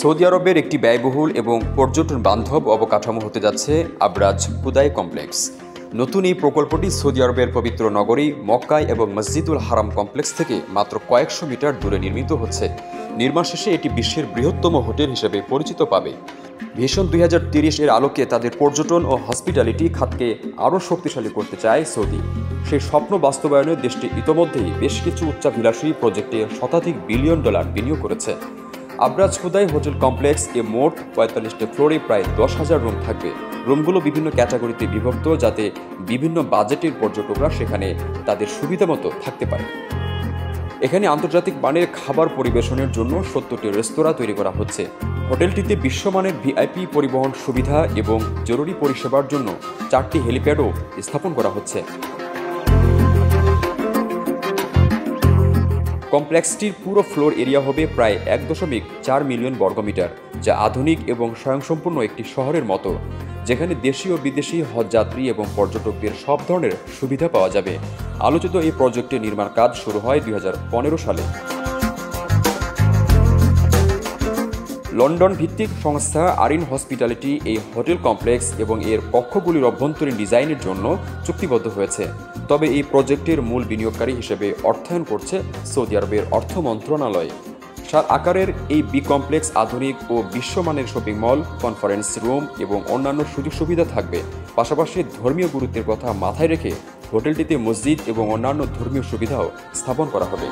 Saudi আরবের একটি ব্যয়বহুল এবং পর্যটন বান্ধব অবকাঠামো হতে যাচ্ছে আবরাজ খুদাই কমপ্লেক্স। নতুন এই প্রকল্পটি সৌদি আরবের পবিত্র নগরী মক্কায় এবং মসজিদুল হারাম কমপ্লেক্স থেকে মাত্র কয়েকশো মিটার দূরে নির্মিত হচ্ছে। নির্মাণ শেষে এটি বিশ্বের বৃহত্তম হোটেল হিসেবে পরিচিত পাবে। ভিশন 2030 এর আলোকে তাদের পর্যটন ও হসপিটালিটি খাতকে আরও শক্তিশালী করতে চায় সৌদি। সেই স্বপ্ন বাস্তবায়নে দেশটি ইতোমধ্যেই বেশ কিছু উচ্চাভিলাষী প্রজেক্টে শতাধিক বিলিয়ন ডলার বিনিয়োগ করেছে। আবরাজ খুদাই হোটেল কমপ্লেক্স এ মোট 45টি ফ্লোরে প্রায় 10,000 রুম থাকবে। রুমগুলো বিভিন্ন ক্যাটাগরিতে বিভক্ত, যাতে বিভিন্ন বাজেটের পর্যটকরা সেখানে তাদের সুবিধামতো থাকতে পারে। এখানে আন্তর্জাতিক মানের খাবার পরিবেশনের জন্য 70টি রেস্তোরাঁ তৈরি করা হচ্ছে। হোটেলটিতে বিশ্বমানের ভিআইপি পরিবহন সুবিধা এবং জরুরি পরিষেবার জন্য 4টি হেলিপ্যাডও স্থাপন করা হচ্ছে। কমপ্লেক্সটির পুরো ফ্লোর এরিয়া হবে প্রায় 1.4 মিলিয়ন বর্গমিটার, যা আধুনিক এবং স্বয়ংসম্পূর্ণ একটি শহরের মতো, যেখানে দেশি ও বিদেশি হজযাত্রী এবং পর্যটকদের সব ধরনের সুবিধা পাওয়া যাবে। আলোচিত এই প্রজেক্টের নির্মাণ কাজ শুরু হয় 2015 সালে। লন্ডন ভিত্তিক সংস্থা আরিন হসপিটালিটি এই হোটেল কমপ্লেক্স এবং এর কক্ষগুলির অভ্যন্তরীণ ডিজাইনের জন্য চুক্তিবদ্ধ হয়েছে। তবে এই প্রজেক্টের মূল বিনিয়োগকারী হিসেবে অর্থায়ন করছে সৌদি আরবের অর্থ মন্ত্রণালয়। সার আকারের এই বি কমপ্লেক্স আধুনিক ও বিশ্বমানের শপিং মল, কনফারেন্স রুম এবং অন্যান্য সুযোগ সুবিধা থাকবে। পাশাপাশি ধর্মীয় গুরুত্বের কথা মাথায় রেখে হোটেলটিতে মসজিদ এবং অন্যান্য ধর্মীয় সুবিধাও স্থাপন করা হবে।